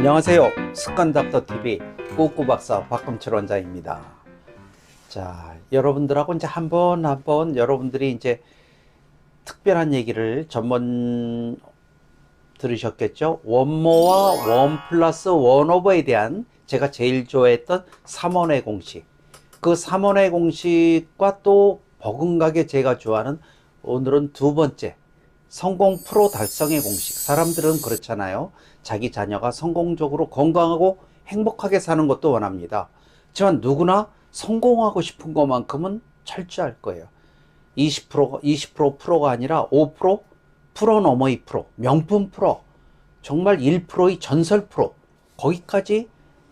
안녕하세요. 습관닥터TV 꾸꾸박사 박금철 원장입니다. 자, 여러분들하고 이제 한번 여러분들이 이제 특별한 얘기를 전번 들으셨겠죠? 원모와 원 플러스 원 오버에 대한 제가 제일 좋아했던 3원의 공식. 그 3원의 공식과 또 버금가게 제가 좋아하는 오늘은 두 번째. 성공 프로 달성의 공식. 사람들은 그렇잖아요. 자기 자녀가 성공적으로 건강하고 행복하게 사는 것도 원합니다. 하지만 누구나 성공하고 싶은 것만큼은 철저할 거예요. 20% 프로가 아니라 5%, 프로 넘어 2%, 명품 프로, 정말 1%의 전설 프로, 거기까지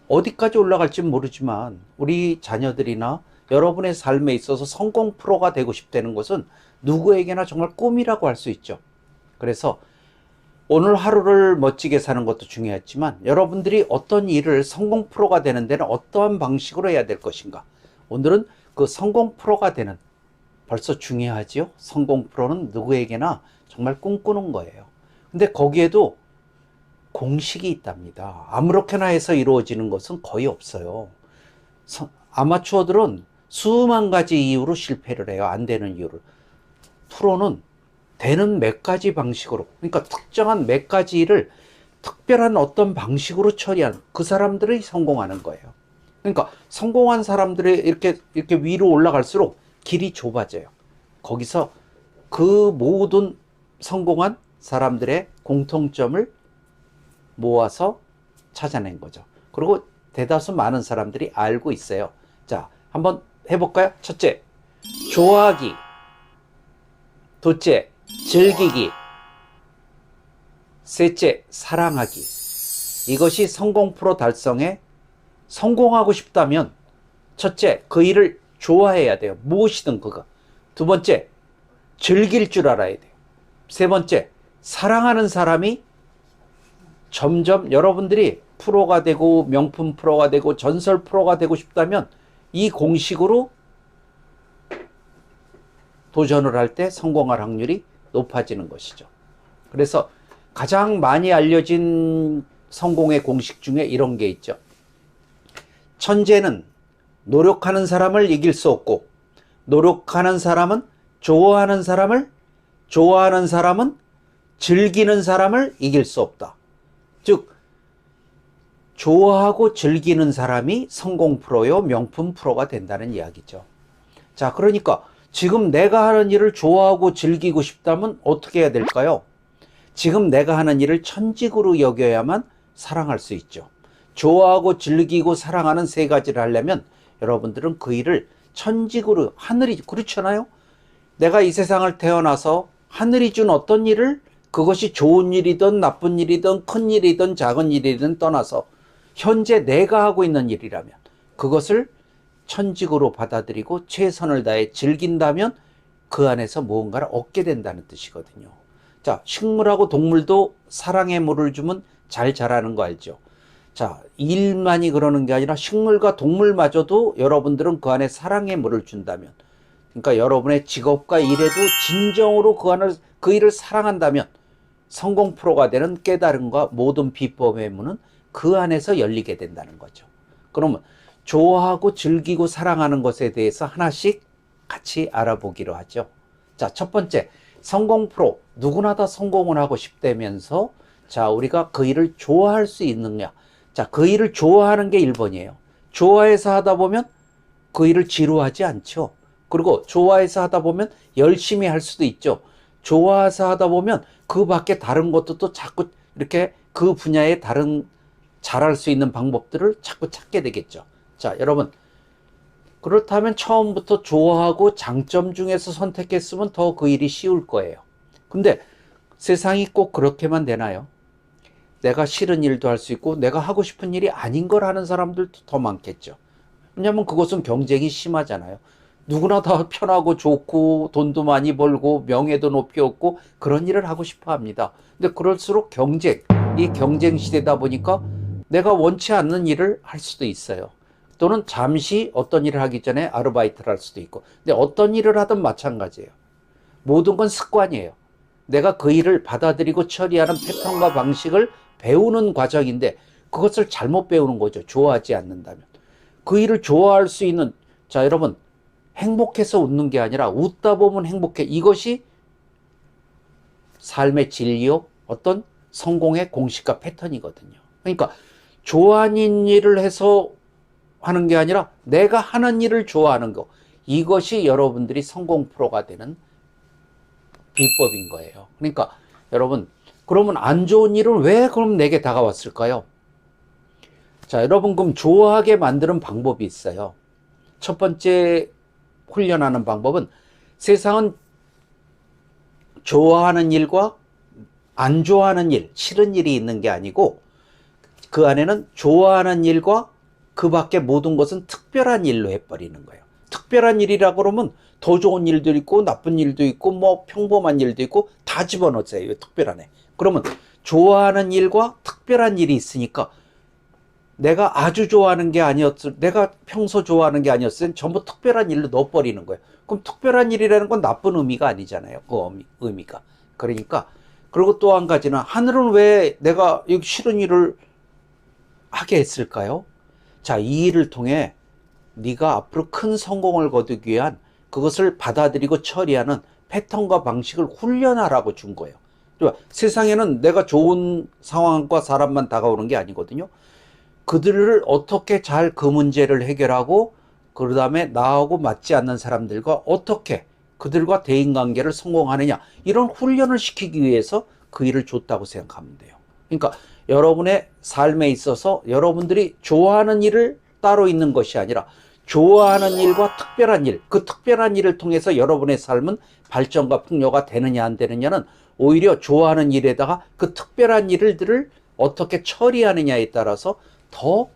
어디까지 올라갈지 모르지만 우리 자녀들이나 여러분의 삶에 있어서 성공 프로가 되고 싶다는 것은 누구에게나 정말 꿈이라고 할 수 있죠. 그래서 오늘 하루를 멋지게 사는 것도 중요하지만 여러분들이 어떤 일을 성공 프로가 되는 데는 어떠한 방식으로 해야 될 것인가. 오늘은 그 성공 프로가 되는, 벌써 중요하지요. 성공 프로는 누구에게나 정말 꿈꾸는 거예요. 근데 거기에도 공식이 있답니다. 아무렇게나 해서 이루어지는 것은 거의 없어요. 아마추어들은 수만 가지 이유로 실패를 해요. 안 되는 이유를. 프로는 되는 몇 가지 방식으로, 그러니까 특정한 몇 가지 일을 특별한 어떤 방식으로 처리한 그 사람들이 성공하는 거예요. 그러니까 성공한 사람들이 이렇게 위로 올라갈수록 길이 좁아져요. 거기서 그 모든 성공한 사람들의 공통점을 모아서 찾아낸 거죠. 그리고 대다수 많은 사람들이 알고 있어요. 자, 한번 해볼까요? 첫째, 좋아하기. 둘째, 즐기기. 셋째, 사랑하기. 이것이 성공 프로 달성에 성공하고 싶다면 첫째, 그 일을 좋아해야 돼요. 무엇이든 그거. 두 번째, 즐길 줄 알아야 돼요. 세 번째, 사랑하는 사람이 점점 여러분들이 프로가 되고 명품 프로가 되고 전설 프로가 되고 싶다면 이 공식으로 도전을 할 때 성공할 확률이 높아지는 것이죠. 그래서 가장 많이 알려진 성공의 공식 중에 이런 게 있죠. 천재는 노력하는 사람을 이길 수 없고, 노력하는 사람은 좋아하는 사람은 즐기는 사람을 이길 수 없다. 즉, 좋아하고 즐기는 사람이 성공 프로요, 명품 프로가 된다는 이야기죠. 자, 그러니까 지금 내가 하는 일을 좋아하고 즐기고 싶다면 어떻게 해야 될까요? 지금 내가 하는 일을 천직으로 여겨야만 사랑할 수 있죠. 좋아하고 즐기고 사랑하는 세 가지를 하려면 여러분들은 그 일을 천직으로, 하늘이 그렇잖아요. 내가 이 세상을 태어나서 하늘이 준 어떤 일을, 그것이 좋은 일이든 나쁜 일이든 큰 일이든 작은 일이든 떠나서 현재 내가 하고 있는 일이라면 그것을 천직으로 받아들이고 최선을 다해 즐긴다면 그 안에서 무언가를 얻게 된다는 뜻이거든요. 자, 식물하고 동물도 사랑의 물을 주면 잘 자라는 거 알죠? 자, 일만이 그러는 게 아니라 식물과 동물마저도 여러분들은 그 안에 사랑의 물을 준다면, 그러니까 여러분의 직업과 일에도 진정으로 그 일을 사랑한다면 성공 프로가 되는 깨달음과 모든 비법의 문은 그 안에서 열리게 된다는 거죠. 그러면 좋아하고 즐기고 사랑하는 것에 대해서 하나씩 같이 알아보기로 하죠. 자, 첫 번째, 성공 프로. 누구나 다 성공을 하고 싶다면서, 자, 우리가 그 일을 좋아할 수 있느냐. 자, 그 일을 좋아하는 게 1번이에요. 좋아해서 하다 보면 그 일을 지루하지 않죠. 그리고 좋아해서 하다 보면 열심히 할 수도 있죠. 좋아해서 하다 보면 그 밖에 다른 것도 또 자꾸 이렇게 그 분야에 다른 잘할 수 있는 방법들을 자꾸 찾게 되겠죠. 자, 여러분, 그렇다면 처음부터 좋아하고 장점 중에서 선택했으면 더 그 일이 쉬울 거예요. 근데 세상이 꼭 그렇게만 되나요? 내가 싫은 일도 할 수 있고 내가 하고 싶은 일이 아닌 걸 하는 사람들도 더 많겠죠. 왜냐하면 그것은 경쟁이 심하잖아요. 누구나 다 편하고 좋고 돈도 많이 벌고 명예도 높이 얻고 그런 일을 하고 싶어 합니다. 근데 그럴수록 이 경쟁 시대다 보니까 내가 원치 않는 일을 할 수도 있어요. 또는 잠시 어떤 일을 하기 전에 아르바이트를 할 수도 있고. 근데 어떤 일을 하든 마찬가지예요. 모든 건 습관이에요. 내가 그 일을 받아들이고 처리하는 패턴과 방식을 배우는 과정인데 그것을 잘못 배우는 거죠. 좋아하지 않는다면. 그 일을 좋아할 수 있는, 자, 여러분, 행복해서 웃는 게 아니라 웃다 보면 행복해. 이것이 삶의 진리요, 어떤 성공의 공식과 패턴이거든요. 그러니까 좋아하는 일을 해서 하는 게 아니라 내가 하는 일을 좋아하는 거. 이것이 여러분들이 성공 프로가 되는 비법인 거예요. 그러니까 여러분, 그러면 안 좋은 일은 왜 그럼 내게 다가왔을까요? 자, 여러분, 그럼 좋아하게 만드는 방법이 있어요. 첫 번째 훈련하는 방법은 세상은 좋아하는 일과 안 좋아하는 일, 싫은 일이 있는 게 아니고 그 안에는 좋아하는 일과 그 밖에 모든 것은 특별한 일로 해버리는 거예요. 특별한 일이라 그러면 더 좋은 일도 있고 나쁜 일도 있고 뭐 평범한 일도 있고 다 집어넣으세요. 특별하네. 그러면 좋아하는 일과 특별한 일이 있으니까 내가 아주 좋아하는 게 아니었을, 내가 평소 좋아하는 게 아니었으면 전부 특별한 일로 넣어버리는 거예요. 그럼 특별한 일이라는 건 나쁜 의미가 아니잖아요. 그 의미가. 그러니까, 그리고 또 한 가지는 하늘은 왜 내가 이 싫은 일을 하게 했을까요? 자, 이 일을 통해 네가 앞으로 큰 성공을 거두기 위한 그것을 받아들이고 처리하는 패턴과 방식을 훈련하라고 준 거예요. 세상에는 내가 좋은 상황과 사람만 다가오는 게 아니거든요. 그들을 어떻게 잘 그 문제를 해결하고 그 다음에 나하고 맞지 않는 사람들과 어떻게 그들과 대인관계를 성공하느냐, 이런 훈련을 시키기 위해서 그 일을 줬다고 생각하면 돼요. 그러니까 여러분의 삶에 있어서 여러분들이 좋아하는 일을 따로 있는 것이 아니라 좋아하는 일과 특별한 일, 그 특별한 일을 통해서 여러분의 삶은 발전과 풍요가 되느냐 안 되느냐는 오히려 좋아하는 일에다가 그 특별한 일들을 어떻게 처리하느냐에 따라서 더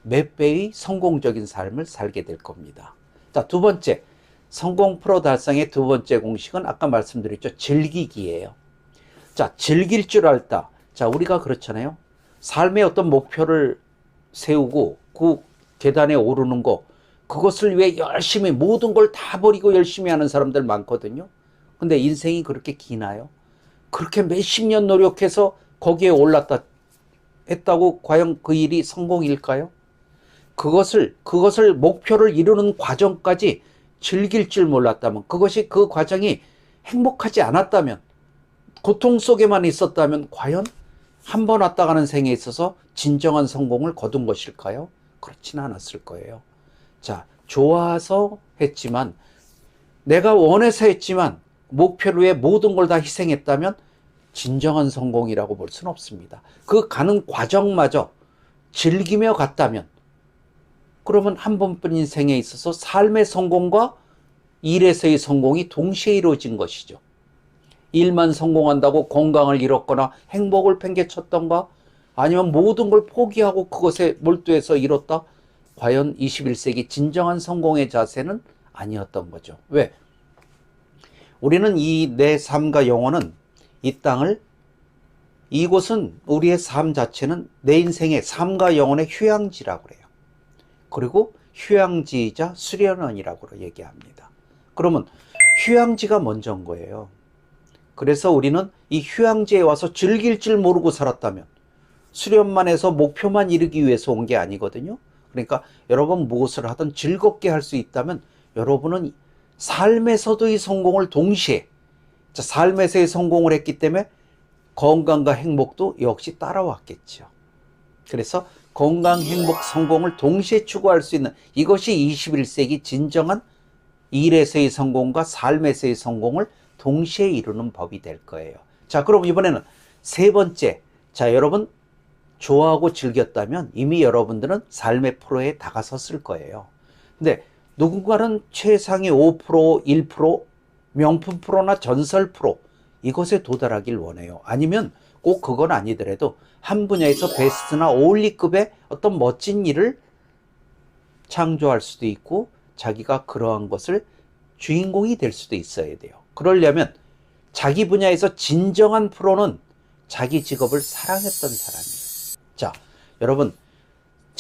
몇 배의 성공적인 삶을 살게 될 겁니다. 자, 두 번째, 성공 프로 달성의 두 번째 공식은 아까 말씀드렸죠. 즐기기예요. 자, 즐길 줄 알다. 자, 우리가 그렇잖아요. 삶의 어떤 목표를 세우고 그 계단에 오르는 거, 그것을 위해 열심히 모든 걸 다 버리고 열심히 하는 사람들 많거든요. 근데 인생이 그렇게 기나요? 그렇게 몇십 년 노력해서 거기에 올랐다 했다고 과연 그 일이 성공일까요? 그것을 목표를 이루는 과정까지 즐길 줄 몰랐다면, 그것이 그 과정이 행복하지 않았다면, 고통 속에만 있었다면 과연 한 번 왔다 가는 생에 있어서 진정한 성공을 거둔 것일까요? 그렇지는 않았을 거예요. 자, 좋아서 했지만, 내가 원해서 했지만 목표를 위해 모든 걸 다 희생했다면 진정한 성공이라고 볼 수는 없습니다. 그 가는 과정마저 즐기며 갔다면, 그러면 한 번뿐 인생에 있어서 삶의 성공과 일에서의 성공이 동시에 이루어진 것이죠. 일만 성공한다고 건강을 잃었거나 행복을 팽개쳤던가, 아니면 모든 걸 포기하고 그것에 몰두해서 이뤘다? 과연 21세기 진정한 성공의 자세는 아니었던 거죠. 왜? 우리는 이 내 삶과 영혼은 이 땅을, 이곳은 우리의 삶 자체는 내 인생의 삶과 영혼의 휴양지라고 그래요. 그리고 휴양지이자 수련원이라고 얘기합니다. 그러면 휴양지가 먼저인 거예요. 그래서 우리는 이 휴양지에 와서 즐길 줄 모르고 살았다면 수련만 해서 목표만 이루기 위해서 온 게 아니거든요. 그러니까 여러분 무엇을 하든 즐겁게 할 수 있다면 여러분은 삶에서도 이 성공을 동시에, 삶에서의 성공을 했기 때문에 건강과 행복도 역시 따라왔겠죠. 그래서 건강, 행복, 성공을 동시에 추구할 수 있는, 이것이 21세기 진정한 일에서의 성공과 삶에서의 성공을 동시에 이루는 법이 될 거예요. 자, 그럼 이번에는 세 번째. 자, 여러분 좋아하고 즐겼다면 이미 여러분들은 삶의 프로에 다가섰을 거예요. 근데 누군가는 최상위 5%, 1%, 명품 프로나 전설 프로, 이것에 도달하길 원해요. 아니면 꼭 그건 아니더라도 한 분야에서 베스트나 올리급의 어떤 멋진 일을 창조할 수도 있고 자기가 그러한 것을 주인공이 될 수도 있어야 돼요. 그러려면 자기 분야에서 진정한 프로는 자기 직업을 사랑했던 사람이에요. 자, 여러분,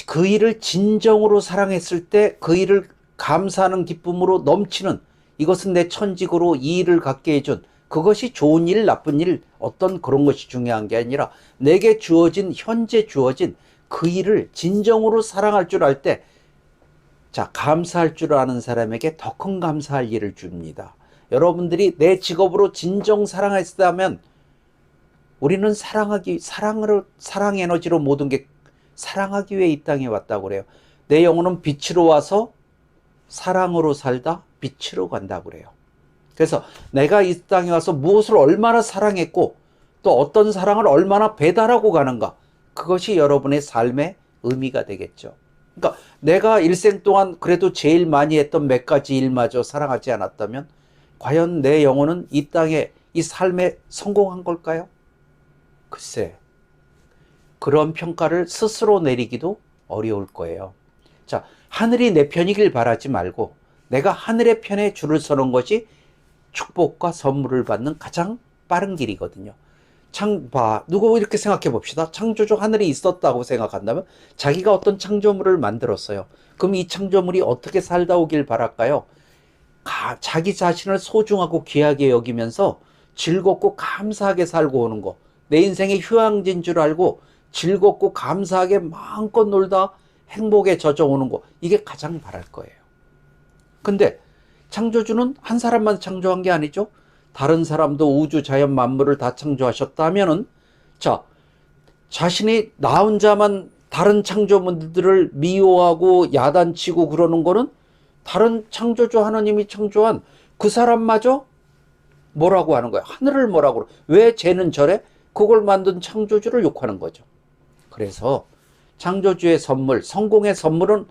그 일을 진정으로 사랑했을 때 그 일을 감사하는 기쁨으로 넘치는, 이것은 내 천직으로 이 일을 갖게 해준 그것이 좋은 일, 나쁜 일, 어떤 그런 것이 중요한 게 아니라 내게 주어진, 현재 주어진 그 일을 진정으로 사랑할 줄 알 때, 자, 감사할 줄 아는 사람에게 더 큰 감사할 일을 줍니다. 여러분들이 내 직업으로 진정 사랑했다면 우리는 사랑 에너지로 모든 게 사랑하기 위해 이 땅에 왔다고 그래요. 내 영혼은 빛으로 와서 사랑으로 살다 빛으로 간다고 그래요. 그래서 내가 이 땅에 와서 무엇을 얼마나 사랑했고 또 어떤 사랑을 얼마나 배달하고 가는가, 그것이 여러분의 삶의 의미가 되겠죠. 그러니까 내가 일생 동안 그래도 제일 많이 했던 몇 가지 일마저 사랑하지 않았다면 과연 내 영혼은 이 땅에 이 삶에 성공한 걸까요? 글쎄, 그런 평가를 스스로 내리기도 어려울 거예요. 자, 하늘이 내 편이길 바라지 말고 내가 하늘의 편에 줄을 서는 것이 축복과 선물을 받는 가장 빠른 길이거든요. 누구 이렇게 생각해 봅시다. 창조주 하늘이 있었다고 생각한다면 자기가 어떤 창조물을 만들었어요. 그럼 이 창조물이 어떻게 살다 오길 바랄까요? 자기 자신을 소중하고 귀하게 여기면서 즐겁고 감사하게 살고 오는 거. 내 인생의 휴양지인 줄 알고 즐겁고 감사하게 마음껏 놀다 행복에 젖어오는 거. 이게 가장 바랄 거예요. 근데 창조주는 한 사람만 창조한 게 아니죠. 다른 사람도 우주 자연 만물을 다 창조하셨다면은, 자, 자신이 나 혼자만 다른 창조물들을 미워하고 야단치고 그러는 거는 다른 창조주 하나님이 창조한 그 사람마저 뭐라고 하는 거야? 하늘을 뭐라고 그래? 왜 쟤는 저래? 그걸 만든 창조주를 욕하는 거죠. 그래서 창조주의 선물, 성공의 선물은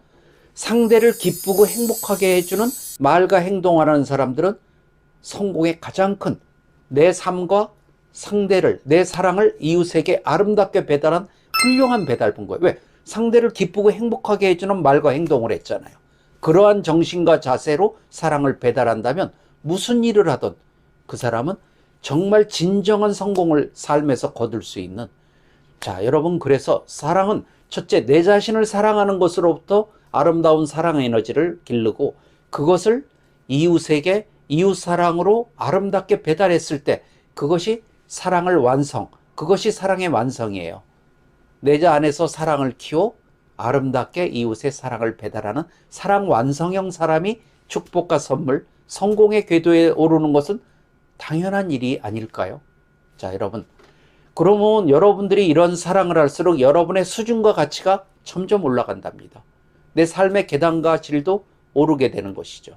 상대를 기쁘고 행복하게 해주는 말과 행동하는 사람들은 성공의 가장 큰 내 삶과 상대를, 내 사랑을 이웃에게 아름답게 배달한 훌륭한 배달본 거예요. 왜? 상대를 기쁘고 행복하게 해주는 말과 행동을 했잖아요. 그러한 정신과 자세로 사랑을 배달한다면 무슨 일을 하든 그 사람은 정말 진정한 성공을 삶에서 거둘 수 있는, 자, 여러분, 그래서 사랑은 첫째, 내 자신을 사랑하는 것으로부터 아름다운 사랑 에너지를 기르고 그것을 이웃에게 이웃 사랑으로 아름답게 배달했을 때 그것이 사랑을 완성, 그것이 사랑의 완성이에요. 내 안에서 사랑을 키워 아름답게 이웃의 사랑을 배달하는 사랑 완성형 사람이 축복과 선물, 성공의 궤도에 오르는 것은 당연한 일이 아닐까요? 자, 여러분, 그러면 여러분들이 이런 사랑을 할수록 여러분의 수준과 가치가 점점 올라간답니다. 내 삶의 계단과 질도 오르게 되는 것이죠.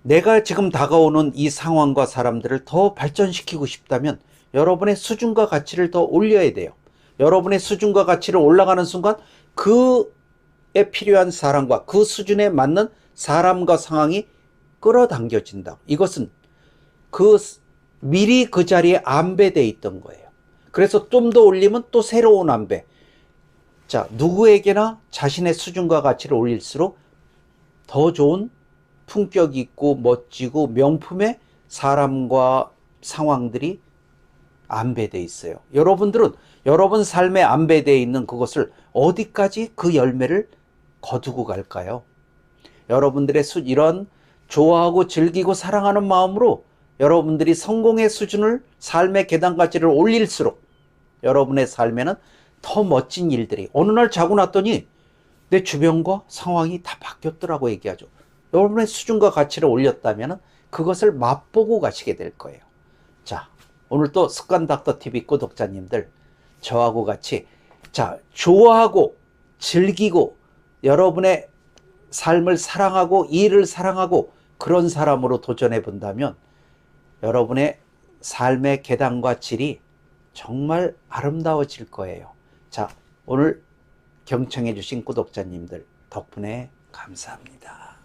내가 지금 다가오는 이 상황과 사람들을 더 발전시키고 싶다면 여러분의 수준과 가치를 더 올려야 돼요. 여러분의 수준과 가치를 올라가는 순간 그에 필요한 사람과 그 수준에 맞는 사람과 상황이 끌어당겨진다. 이것은 미리 그 자리에 안배되어 있던 거예요. 그래서 좀 더 올리면 또 새로운 안배. 자, 누구에게나 자신의 수준과 가치를 올릴수록 더 좋은 품격 있고 멋지고 명품의 사람과 상황들이 안배되어 있어요. 여러분들은 여러분 삶에 안배되어 있는 그것을 어디까지 그 열매를 거두고 갈까요? 여러분들의 이런 좋아하고 즐기고 사랑하는 마음으로 여러분들이 성공의 수준을, 삶의 계단가치를 올릴수록 여러분의 삶에는 더 멋진 일들이, 어느 날 자고 났더니 내 주변과 상황이 다 바뀌었더라고 얘기하죠. 여러분의 수준과 가치를 올렸다면 그것을 맛보고 가시게 될 거예요. 자, 오늘 또 습관닥터TV 구독자님들, 저하고 같이, 자, 좋아하고 즐기고 여러분의 삶을 사랑하고 일을 사랑하고 그런 사람으로 도전해 본다면 여러분의 삶의 계단과 질이 정말 아름다워질 거예요. 자, 오늘 경청해 주신 구독자님들 덕분에 감사합니다.